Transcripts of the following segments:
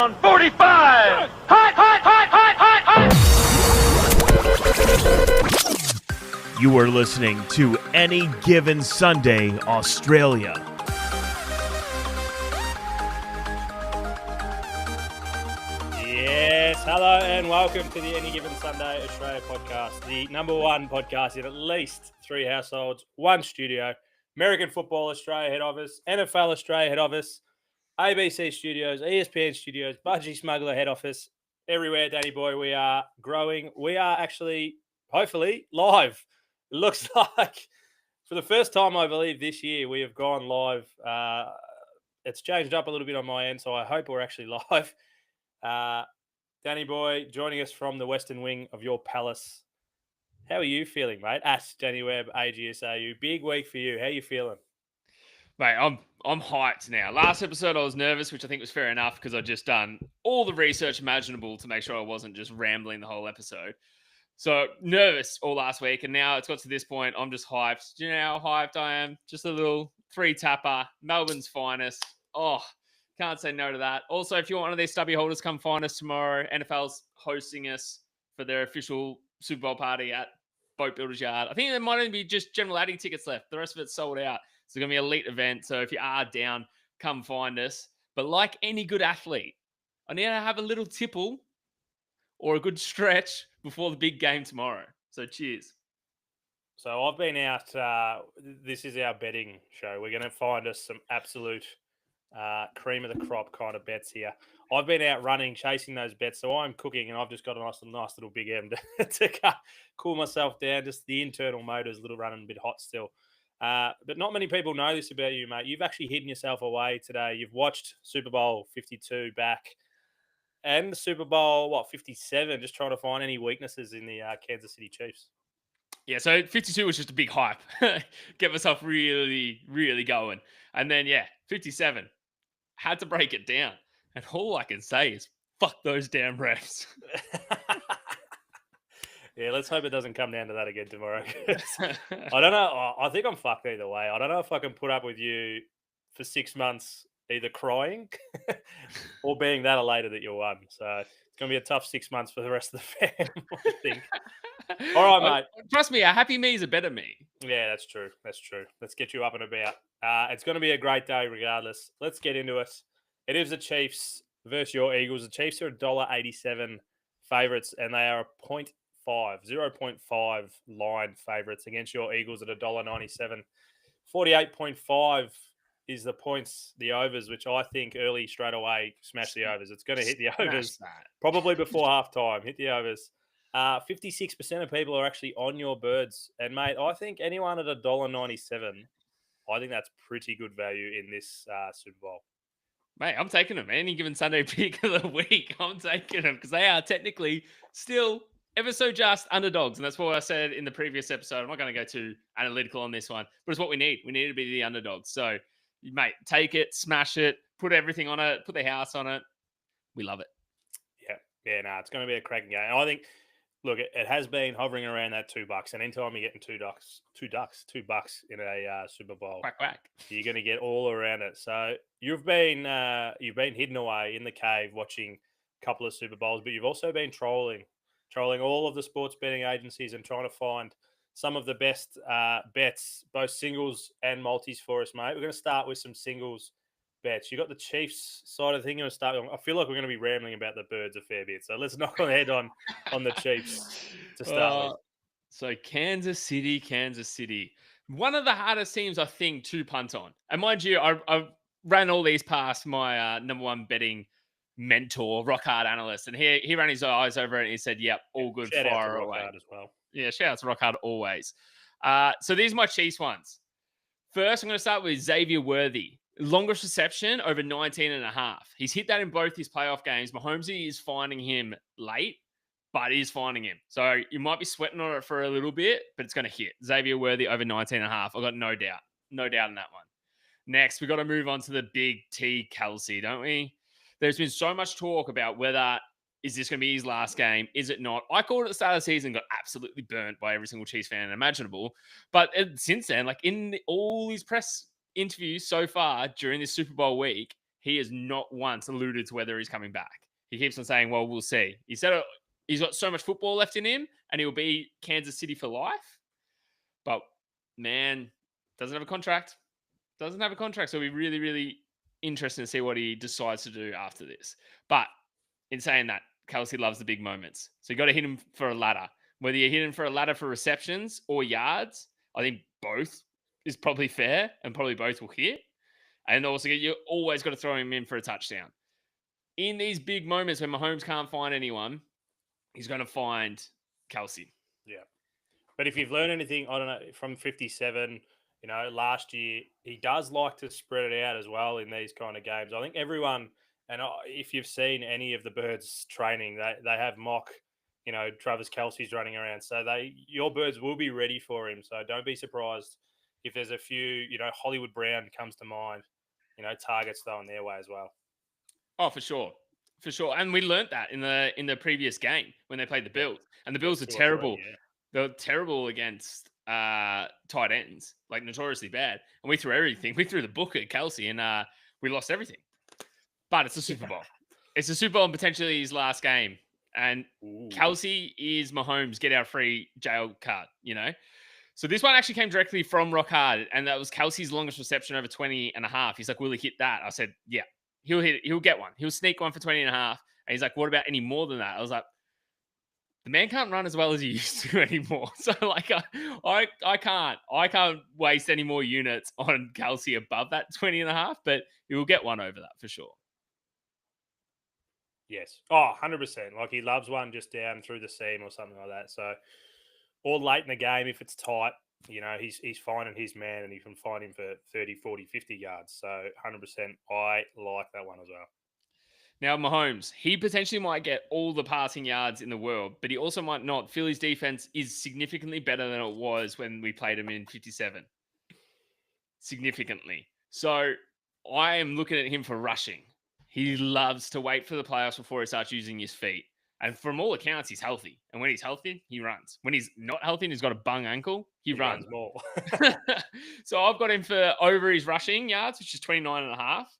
down 45. Hot, hot, hot, hot, hot, hot. You are listening to Any Given Sunday, Australia. Yes, hello and welcome to the Any Given Sunday Australia podcast, the number one podcast in at least 3 households, 1 studio, American Football Australia head office, NFL Australia head office, ABC studios, ESPN studios, Budgie Smuggler head office, everywhere, Danny boy. We are growing. We are actually, hopefully, live. It looks like for the first time, I believe, this year, we have gone live. It's changed up a little bit on my end, so I hope we're actually live. Danny boy joining us from the western wing of your palace. How are you feeling, mate? At Danny Webb, AGSAU. Big week for you. How are you feeling? Mate, I'm hyped now. Last episode I was nervous, which I think was fair enough because I'd just done all the research imaginable to make sure I wasn't just rambling the whole episode. So nervous all last week, and now it's got to this point. I'm just hyped. Do you know how hyped I am? Just a little 3-tapper, Melbourne's finest. Oh, can't say no to that. Also, if you want one of these stubby holders, come find us tomorrow. NFL's hosting us for their official Super Bowl party at Boat Builders Yard. I think there might only be just general adding tickets left. The rest of it's sold out. It's going to be an elite event. So if you are down, come find us. But like any good athlete, I need to have a little tipple or a good stretch before the big game tomorrow. So cheers. So I've been out. This is our betting show. We're going to find us some absolute cream of the crop kind of bets here. I've been out running, chasing those bets. So I'm cooking, and I've just got a nice little big M to cool myself down. Just the internal motor's a little running a bit hot still. But not many people know this about you, mate. You've actually hidden yourself away today. You've watched Super Bowl 52 back and Super Bowl, 57, just trying to find any weaknesses in the Kansas City Chiefs. Yeah, so 52 was just a big hype. Get myself really, really going. And then, 57. Had to break it down. And all I can say is, fuck those damn refs. Yeah, let's hope it doesn't come down to that again tomorrow. I don't know. I think I'm fucked either way. I don't know if I can put up with you for 6 months either crying or being that elated that you won. So it's going to be a tough 6 months for the rest of the family, I think. All right, mate. Trust me, a happy me is a better me. Yeah, that's true. That's true. Let's get you up and about. It's going to be a great day regardless. Let's get into it. It is the Chiefs versus your Eagles. The Chiefs are $1.87 favourites, and they are a 0.5 line favourites against your Eagles at $1.97. 48.5 is the points, the overs, which I think early straight away smash the overs. It's going to hit the overs probably before halftime. Hit the overs. 56% of people are actually on your birds. And, mate, I think anyone at $1.97, I think that's pretty good value in this Super Bowl. Mate, I'm taking them. Any given Sunday pick of the week, I'm taking them because they are technically still ever so just underdogs. And that's what I said in the previous episode. I'm not going to go too analytical on this one, but it's what we need. We need to be the underdogs. So, mate, take it, smash it, put everything on it, put the house on it. We love it. Yeah, it's going to be a cracking game. And I think, look, it has been hovering around that $2. And anytime you're getting $2 in a Super Bowl, quack, you're going to get all around it. So you've been hidden away in the cave watching a couple of Super Bowls, but you've also been trolling all of the sports betting agencies and trying to find some of the best bets, both singles and multis for us, mate. We're going to start with some singles bets. You got the Chiefs side of the thing. I feel like we're going to be rambling about the birds a fair bit. So let's knock on the head on the Chiefs to start with. So Kansas City. One of the hardest teams, I think, to punt on. And mind you, I ran all these past my number one betting mentor, rock hard analyst, and he ran his eyes over it and he said, "Yep, all good, fire away." As well. Yeah, shout out to rock hard always. So these are my Chiefs ones. First, I'm going to start with Xavier Worthy. Longest reception over 19.5. He's hit that in both his playoff games. Mahomes is finding him late, but he's finding him. So you might be sweating on it for a little bit, but it's going to hit. Xavier Worthy over 19.5. I've got no doubt in that one. Next, we've got to move on to the big T Kelsey, don't we? There's been so much talk about whether is this going to be his last game? Is it not? I called it at the start of the season, got absolutely burnt by every single Chiefs fan imaginable. But since then, like in all his press interviews so far during this Super Bowl week, he has not once alluded to whether he's coming back. He keeps on saying, well, we'll see. He said he's got so much football left in him and he'll be Kansas City for life. But, man, doesn't have a contract. So it'll be really, really interesting to see what he decides to do after this. But in saying that, Kelsey loves the big moments. So you got to hit him for a ladder. Whether you hit him for a ladder for receptions or yards, I think both is probably fair and probably both will hit. And also, you always got to throw him in for a touchdown. In these big moments when Mahomes can't find anyone, he's going to find Kelsey. Yeah. But if you've learned anything, I don't know, from 57, last year, he does like to spread it out as well in these kind of games. I think everyone, and if you've seen any of the Birds training, they have mock, Travis Kelsey's running around. So your Birds will be ready for him. So don't be surprised if there's a few, Hollywood Brown comes to mind, targets thrown their way as well. Oh, for sure. And we learnt that in the previous game when they played the Bills. And the Bills are terrible. They're terrible against tight ends, like notoriously bad. And we threw everything. We threw the book at Kelsey and we lost everything. But it's a Super Bowl. It's a Super Bowl and potentially his last game. And Kelsey is Mahomes' get out free jail card, So this one actually came directly from Rock Hard. And that was Kelsey's longest reception over 20 and a half. He's like, will he hit that? I said, yeah, he'll hit it. He'll get one. He'll sneak one for 20 and a half. And he's like, what about any more than that? I was like, the man can't run as well as he used to anymore. So like, I can't waste any more units on Kelsey above that 20 and a half, but he will get one over that for sure. Yes. Oh, 100%. Like he loves one just down through the seam or something like that. So, or late in the game, if it's tight, he's finding his man and he can find him for 30, 40, 50 yards. So 100%, I like that one as well. Now, Mahomes, he potentially might get all the passing yards in the world, but he also might not. Philly's defense is significantly better than it was when we played him in 57. Significantly. So I am looking at him for rushing. He loves to wait for the playoffs before he starts using his feet. And from all accounts, he's healthy. And when he's healthy, he runs. When he's not healthy and he's got a bung ankle, he runs more. So I've got him for over his rushing yards, which is 29 and a half.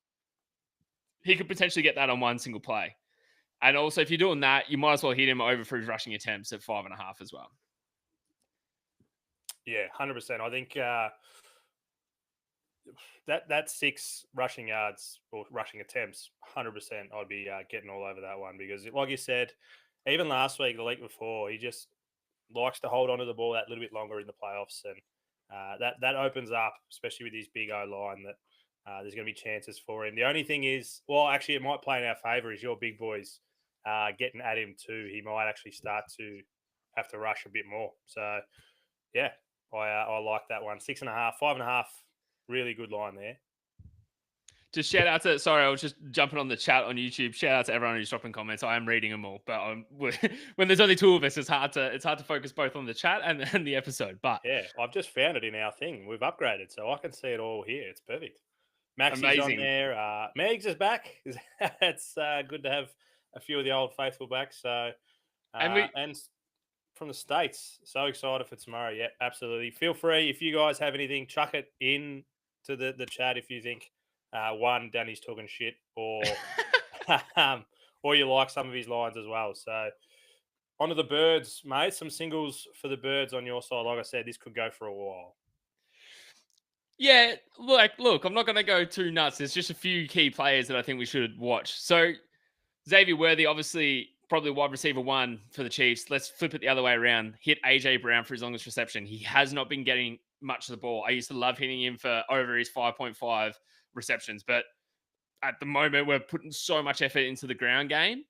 He could potentially get that on one single play. And also, if you're doing that, you might as well hit him over for his rushing attempts at 5.5 as well. Yeah, 100%. I think that 6 rushing yards or rushing attempts, 100%, I'd be getting all over that one because, like you said, even last week, the week before, he just likes to hold on to the ball that little bit longer in the playoffs. And that opens up, especially with his big O-line, that there's going to be chances for him. The only thing is, well, actually, it might play in our favour is your big boys getting at him too. He might actually start to have to rush a bit more. So, yeah, I like that one. 6.5, 5.5, really good line there. Just shout out to, sorry, I was just jumping on the chat on YouTube. Shout out to everyone who's dropping comments. I am reading them all, but when there's only 2 of us, it's hard to focus both on the chat and the episode. But yeah, I've just found it in our thing. We've upgraded, so I can see it all here. It's perfect. Maxie's on there. Megs is back. It's good to have a few of the old faithful back. So, and from the States, so excited for tomorrow. Yeah, absolutely. Feel free, if you guys have anything, chuck it in to the chat if you think, one, Danny's talking shit, or or you like some of his lines as well. So, onto the Birds, mate. Some singles for the Birds on your side. Like I said, this could go for a while. Yeah, look, I'm not going to go too nuts. There's just a few key players that I think we should watch. So, Xavier Worthy, obviously, probably wide receiver 1 for the Chiefs. Let's flip it the other way around. Hit AJ Brown for his longest reception. He has not been getting much of the ball. I used to love hitting him for over his 5.5 receptions, but at the moment, we're putting so much effort into the ground game.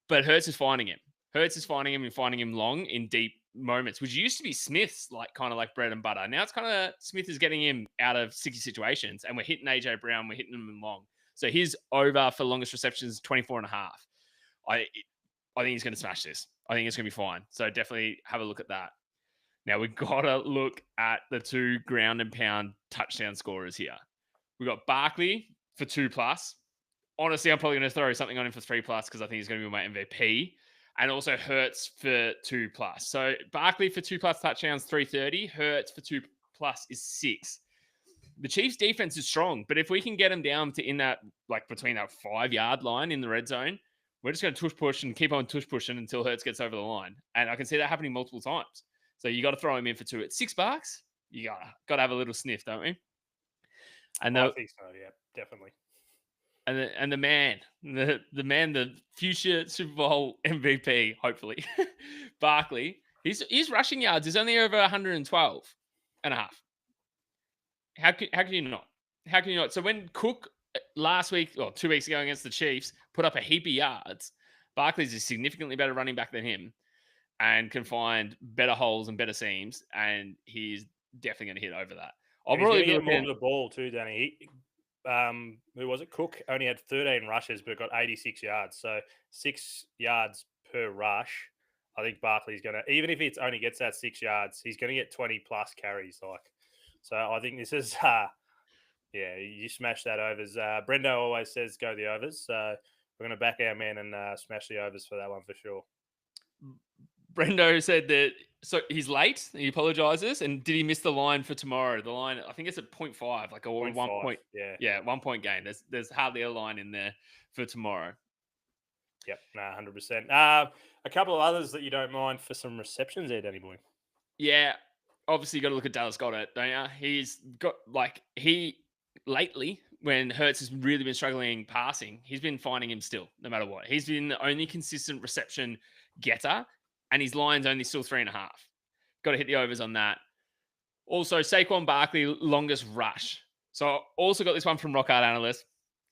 But Hurts is finding him. And finding him long in deep moments, which used to be Smith's kind of bread and butter. Now it's kind of Smith is getting him out of sticky situations, and we're hitting AJ Brown, we're hitting him in long. So his over for longest receptions 24 and a half. I think he's going to smash this. I think it's going to be fine. So definitely have a look at that. Now we've got to look at the 2 ground and pound touchdown scorers here. We've got Barkley for 2+. Honestly, I'm probably going to throw something on him for 3+ because I think he's going to be my MVP. And also Hurts for 2+. So Barkley for 2+ touchdowns, 330. Hurts for 2+ is 6. the Chiefs' defense is strong, but if we can get them down to in that, like between that 5-yard line in the red zone, we're just going to tush push and keep on tush pushing until Hurts gets over the line. And I can see that happening multiple times. So you got to throw him in for 2 at $6. You got to have a little sniff, don't we? And I think so. Yeah, definitely. And the man, the future Super Bowl MVP, hopefully, Barkley. His rushing yards is only over 112 and a half. How can you not? How can you not? So when Cook last week or 2 weeks ago against the Chiefs put up a heap of yards, Barkley's a significantly better running back than him and can find better holes and better seams, and he's definitely going to hit over that. I'll And he's probably gonna be get more looking. to the ball too, Danny. Who was it? Cook only had 13 rushes, but got 86 yards. So 6 yards per rush. I think Barkley's going to, even if it only gets that 6 yards, he's going to get 20 plus carries. So I think this is, yeah, you smash that overs. Brendo always says go the overs. So we're going to back our man and smash the overs for that one for sure. Brendo said that so he's late. He apologizes. And did he miss the line for tomorrow? The line, I think it's at 0.5, like a 1 point. Yeah, 1 point game. There's hardly a line in there for tomorrow. Yep, 100%. A couple of others that you don't mind for some receptions there, Danny boy. Yeah, obviously you got to look at Dallas Goedert, don't you? He's got lately when Hurts has really been struggling passing, he's been finding him still, no matter what. He's been the only consistent reception getter, and his line's only still 3.5. Got to hit the overs on that. Also, Saquon Barkley, longest rush. So also got this one from Rock Hard Analyst.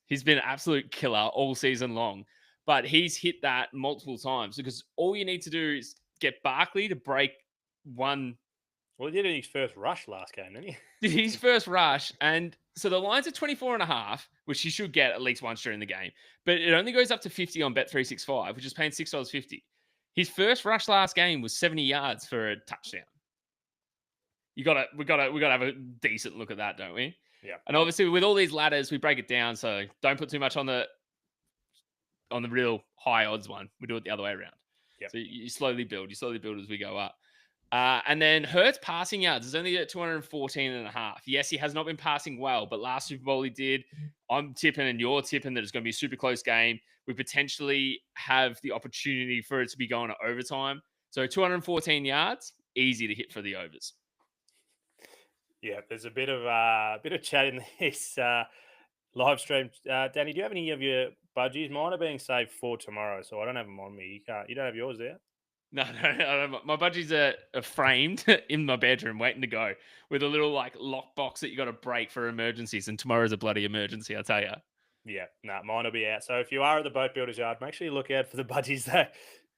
He's been an absolute killer all season long, but he's hit that multiple times because all you need to do is get Barkley to break one. Well, he did his first rush last game, didn't he? Did his first rush. And so the line's at 24.5, which he should get at least once during the game. But it only goes up to 50 on Bet365, which is paying $6.50. His first rush last game was 70 yards for a touchdown. We gotta have a decent look at that, don't we? Yeah. And obviously with all these ladders, we break it down. So don't put too much on the real high odds one. We do it the other way around. Yep. So you slowly build as we go up. And then Hurts passing yards is only at 214.5. Yes, he has not been passing well, but last Super Bowl he did. I'm tipping and you're tipping that it's going to be a super close game. We potentially have the opportunity for it to be going to overtime. So 214 yards, easy to hit for the overs. Yeah, there's a bit of chat in this live stream. Danny, do you have any of your budgies? Mine are being saved for tomorrow, so I don't have them on me. You don't have yours there? No, my budgies are framed in my bedroom waiting to go with a little like lock box that you got to break for emergencies. And tomorrow's a bloody emergency, I'll tell you. Yeah, mine will be out. So if you are at the Boat Builders Yard, make sure you look out for the budgies there.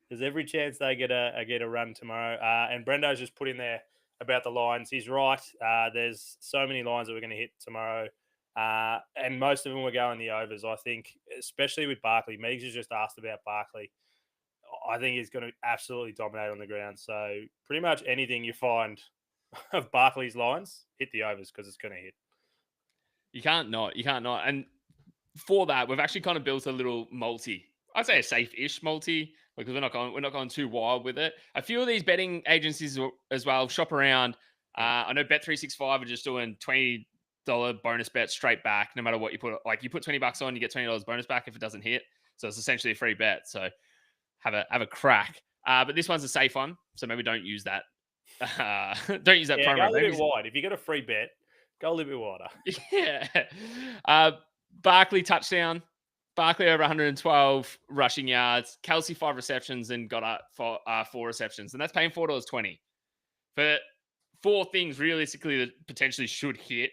There's every chance they get a run tomorrow. And Brendo's just put in there about the lines. He's right. There's so many lines that we're going to hit tomorrow. And most of them were going the overs, I think, especially with Barkley. Megs has just asked about Barkley. I think he's going to absolutely dominate on the ground. So pretty much anything you find of Barkley's lines, hit the overs because it's going to hit. You can't not. And for that, we've actually kind of built a little multi. I'd say a safe-ish multi because we're not going too wild with it. A few of these betting agencies as well shop around. I know Bet365 are just doing $20 bonus bet straight back, no matter what you put. Like you put $20 on, you get $20 bonus back if it doesn't hit. So it's essentially a free bet. So have a crack. But this one's a safe one, so maybe don't use that. Don't use that promo. Go a little bit wide. If you got a free bet, go a little bit wider. Yeah. Barkley touchdown. Barkley over 112 rushing yards. Kelsey 5 receptions and got 4 receptions, and that's paying $4.20 for 4 things realistically that potentially should hit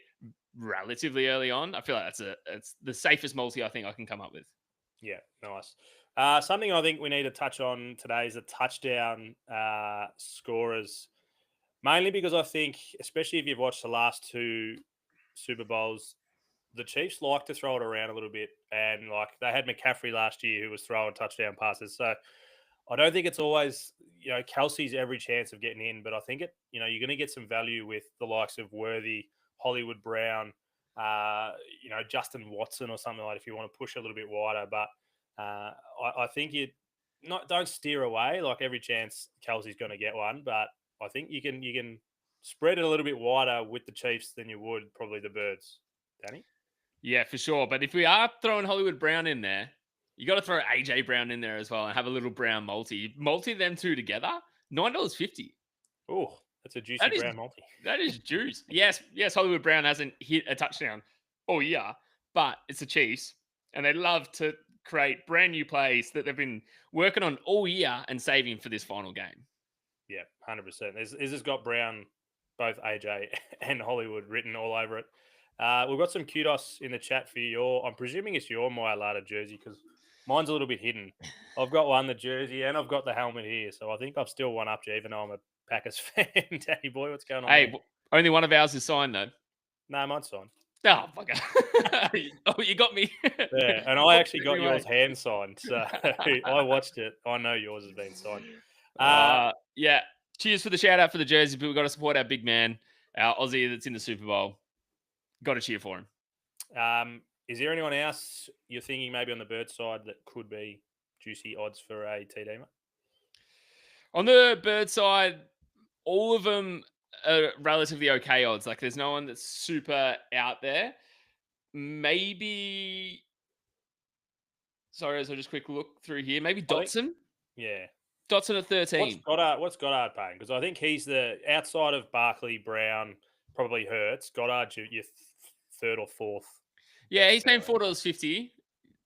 relatively early on. I feel like it's the safest multi I think I can come up with. Yeah, nice. Something I think we need to touch on today is the touchdown scorers, mainly because I think, especially if you've watched the last 2 Super Bowls, the Chiefs like to throw it around a little bit. And like they had McCaffrey last year who was throwing touchdown passes. So I don't think it's always, Kelsey's every chance of getting in, but I think you're going to get some value with the likes of Worthy, Hollywood Brown, Justin Watson or something like that if you want to push a little bit wider. But I think don't steer away. Like every chance Kelsey's going to get one, but I think you can spread it a little bit wider with the Chiefs than you would probably the Birds. Danny? Yeah, for sure. But if we are throwing Hollywood Brown in there, you got to throw AJ Brown in there as well and have a little Brown multi. Multi them two together, $9.50. Oh, that's a juicy That is brown multi. that is juice. Yes, Hollywood Brown hasn't hit a touchdown all year, but it's the Chiefs, and they love to create brand new plays that they've been working on all year and saving for this final game. Yeah, 100%. This has got Brown, both AJ and Hollywood written all over it. We've got some kudos in the chat for I'm presuming it's your Mailata jersey because mine's a little bit hidden. I've got the jersey, and I've got the helmet here. So I think I've still one up you, even though I'm a Packers fan. Danny boy, what's going on? Hey, only one of ours is signed, though. No, mine's signed. Oh, fucker. Oh, you got me. Yeah, and I actually got yours hand signed. So I watched it. I know yours has been signed. Yeah. Cheers for the shout out for the jersey, but we've got to support our big man, our Aussie that's in the Super Bowl. Got to cheer for him. Is there anyone else you're thinking maybe on the Bird side that could be juicy odds for a TD, mate? On the Bird side, all of them are relatively okay odds. Like there's no one that's super out there. Maybe, sorry, as I just quick look through here, maybe Dotson. Yeah. Dotson at 13. What's Goddard paying? Because I think he's the outside of Barkley, Brown, probably Hurts. Goddard, your third or fourth. Yeah, he's paying $4.50,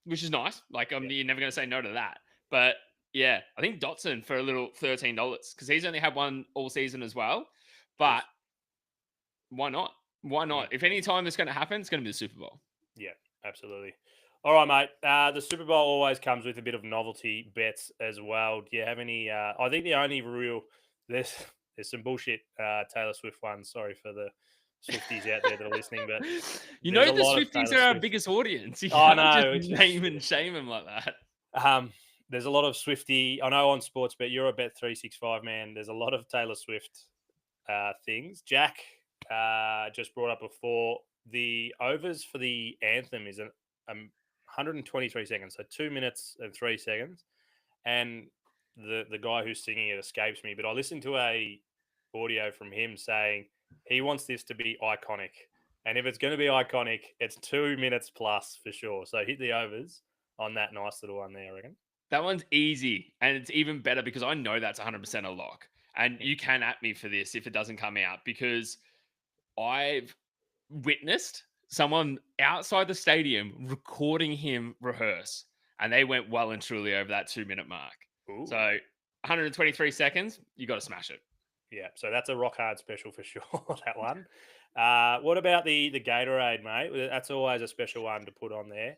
which is nice. Like, you're never going to say no to that. But yeah, I think Dotson for a little $13 because he's only had one all season as well. But why not? Why not? If any time it's going to happen, it's going to be the Super Bowl. Yeah, absolutely. All right, mate. The Super Bowl always comes with a bit of novelty bets as well. Do you have any? I think the only real there's some bullshit Taylor Swift ones. Sorry for the Swifties out there that are listening, but you know the Swifties are our biggest audience. You know, just name and shame them like that. There's a lot of Swifty. I know on Sportsbet, you're a Bet365 man. There's a lot of Taylor Swift things. Jack just brought up before the overs for the anthem is 123 seconds, so 2 minutes and 3 seconds. And the guy who's singing it escapes me, but I listened to a audio from him saying he wants this to be iconic. And if it's going to be iconic, it's 2 minutes plus for sure. So hit the overs on that nice little one there, I reckon. That one's easy. And it's even better because I know that's 100% a lock. And you can at me for this if it doesn't come out because I've witnessed someone outside the stadium recording him rehearse. And they went well and truly over that 2 minute mark. Ooh. So 123 seconds, you got to smash it. Yeah, so that's a rock hard special for sure, that one. What about the Gatorade, mate? That's always a special one to put on there.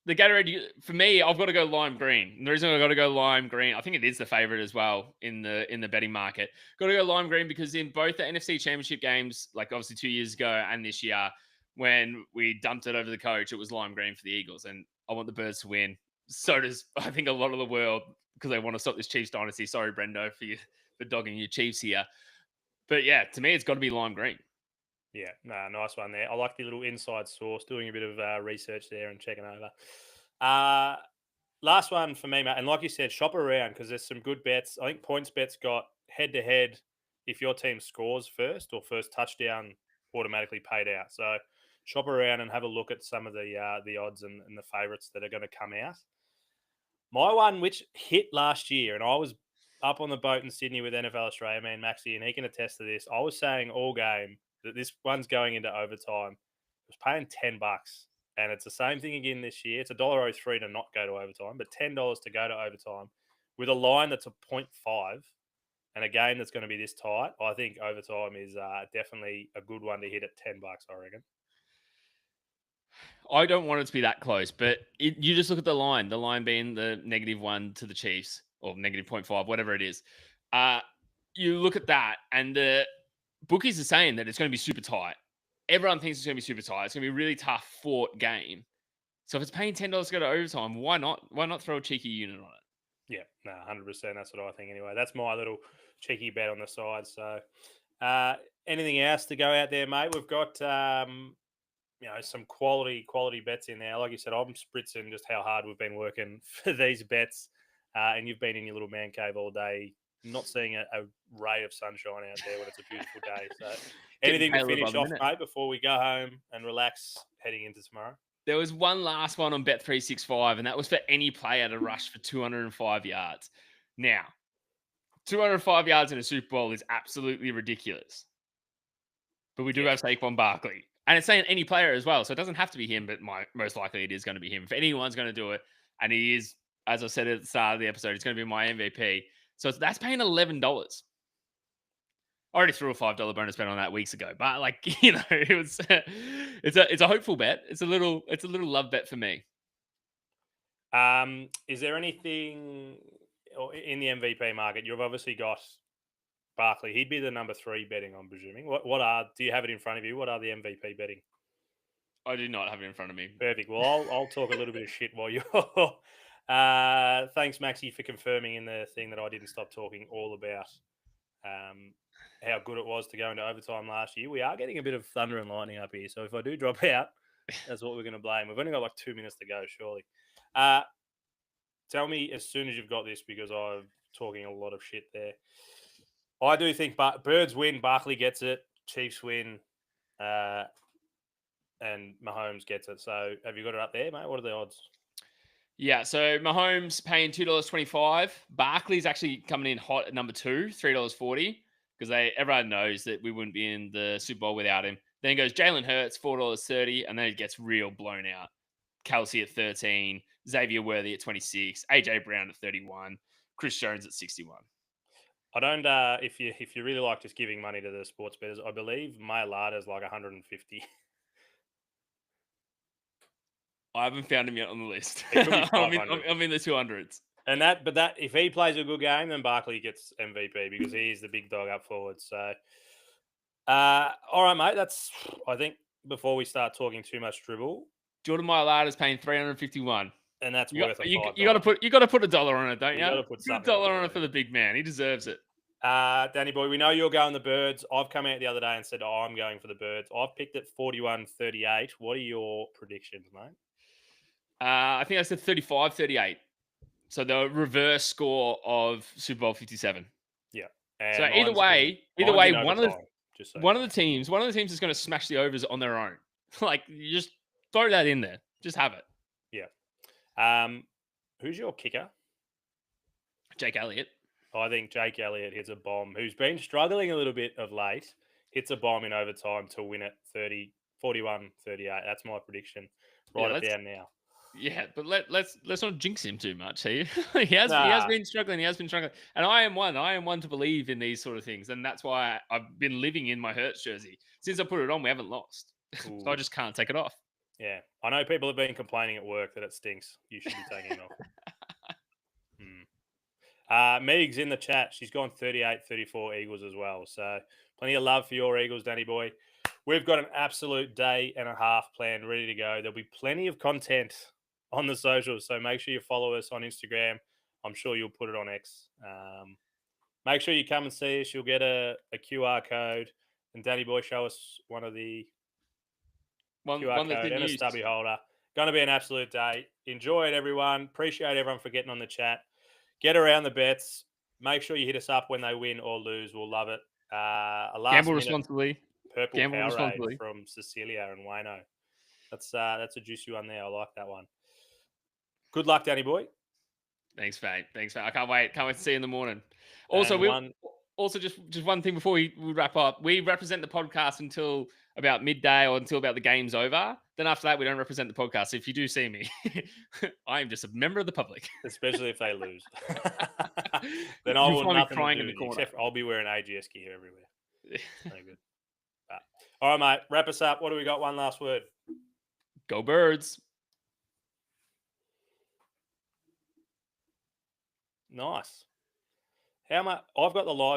The Gatorade, for me, I've got to go lime green. And the reason I've got to go lime green, I think it is the favorite as well in the betting market. Got to go lime green because in both the NFC Championship games, like obviously 2 years ago and this year, when we dumped it over the coach, it was lime green for the Eagles. And I want the Birds to win. So does, I think, a lot of the world because they want to stop this Chiefs dynasty. Sorry, Brendo, for dogging your Chiefs here. But yeah, to me, it's got to be lime green. Yeah, nice one there. I like the little inside source, doing a bit of research there and checking over. Last one for me, mate. And like you said, shop around because there's some good bets. I think PointsBet's got head-to-head if your team scores first or first touchdown automatically paid out. So shop around and have a look at some of the odds and the favourites that are going to come out. My one, which hit last year, and I was up on the boat in Sydney with NFL Australia, man, Maxie, and he can attest to this. I was saying all game that this one's going into overtime. I was paying $10, and it's the same thing again this year. It's $1.03 to not go to overtime, but $10 to go to overtime with a line that's a 0.5 and a game that's going to be this tight. I think overtime is definitely a good one to hit at $10, I reckon. I don't want it to be that close, but you just look at the line being the -1 to the Chiefs or -0.5, whatever it is. You look at that and the bookies are saying that it's going to be super tight. Everyone thinks it's going to be super tight. It's going to be a really tough fought game. So if it's paying $10 to go to overtime, why not? Why not throw a cheeky unit on it? Yeah, no, 100%. That's what I think anyway. That's my little cheeky bet on the side. So anything else to go out there, mate? We've got some quality bets in there. Like you said, I'm spritzing just how hard we've been working for these bets. And you've been in your little man cave all day not seeing a ray of sunshine out there when it's a beautiful day. So, Getting anything to paler by finish the off, minute. mate, before we go home and relax heading into tomorrow? There was one last one on Bet365, and that was for any player to rush for 205 yards. Now, 205 yards in a Super Bowl is absolutely ridiculous. But we do Yeah. have Saquon Barkley. And it's saying any player as well. So it doesn't have to be him, but most likely it is going to be him. If anyone's going to do it, and he is, as I said at the start of the episode, it's going to be my MVP. So that's paying $11. I already threw a $5 bonus bet on that weeks ago, but it was it's a hopeful bet. It's a little love bet for me. Is there anything in the MVP market? You've obviously got Barkley. He'd be the number 3 betting, I'm presuming. Do you have it in front of you? What are the MVP betting? I do not have it in front of me. Perfect. Well, I'll talk a little bit of shit while you're. Thanks, Maxi, for confirming in the thing that I didn't stop talking all about how good it was to go into overtime last year. We are getting a bit of thunder and lightning up here, so if I do drop out, that's what we're going to blame. We've only got like 2 minutes to go, surely. Tell me as soon as you've got this, because I'm talking a lot of shit there. I do think Birds win, Barkley gets it, Chiefs win, and Mahomes gets it. So have you got it up there, mate? What are the odds? Yeah, so Mahomes paying $2.25. Barkley's actually coming in hot at number 2, $3.40, because everyone knows that we wouldn't be in the Super Bowl without him. Then goes Jalen Hurts, $4.30, and then it gets real blown out. Kelsey at 13, Xavier Worthy at 26, AJ Brown at 31, Chris Jones at 61. I don't. If you really like just giving money to the sports bettors, I believe Mailata is like 150. I haven't found him yet on the list. It could be I'm 500. in the 200s. And if he plays a good game, then Barkley gets MVP because he's the big dog up forward. So, all right, mate. I think before we start talking too much dribble, Jordan Mailata is paying $351. and that's You worth got to put $1 on it, don't you? You gotta put Put something $1 on on it. it for the big man. He deserves it. Danny boy, we know you're going the Birds. I've come out the other day and said, I'm going for the Birds. I've picked it 41-38. What are your predictions, mate? I think I said 35-38. So the reverse score of Super Bowl 57. Yeah. So And either way, mine's in one overtime, just so of you the teams is going to smash the overs on their own. You just throw that in there. Just have it. know. Who's your kicker? Jake Elliott. I think Jake Elliott hits a bomb, who's been struggling a little bit of late, hits a bomb in overtime to win it 41-38. That's my prediction. Write it down now. Yeah, but let's not jinx him too much. He has been struggling. He has been struggling, and I am one to believe in these sort of things, and that's why I've been living in my Hurts jersey since I put it on. We haven't lost, so I just can't take it off. Yeah, I know people have been complaining at work that it stinks. You should be taking it off. Meg's in the chat. She's gone 38-34 Eagles as well. So plenty of love for your Eagles, Danny boy. We've got an absolute day and a half planned, ready to go. There'll be plenty of content on the socials, so make sure you follow us on Instagram. I'm sure you'll put it on X. Make sure you come and see us. You'll get a QR code, and Danny boy, show us one of the QR code and a stubby holder. Going to be an absolute day. Enjoy it, everyone. Appreciate everyone for getting on the chat. Get around the bets. Make sure you hit us up when they win or lose. We'll love it. Gamble responsibly. Purple Powerade from Cecilia and Wayno. That's a juicy one there. I like that one. Good luck, Danny boy. Thanks, mate. I can't wait. Can't wait to see you in the morning. Also, just one thing before we wrap up. We represent the podcast until about midday or until about the game's over. Then after that, we don't represent the podcast. So if you do see me, I am just a member of the public. Especially if they lose. Then I will nothing crying to do in the with you, corner. except I'll be wearing AGS gear everywhere. Very good. All right, mate. Wrap us up. What do we got? One last word. Go Birds. Nice. How much? I've got the live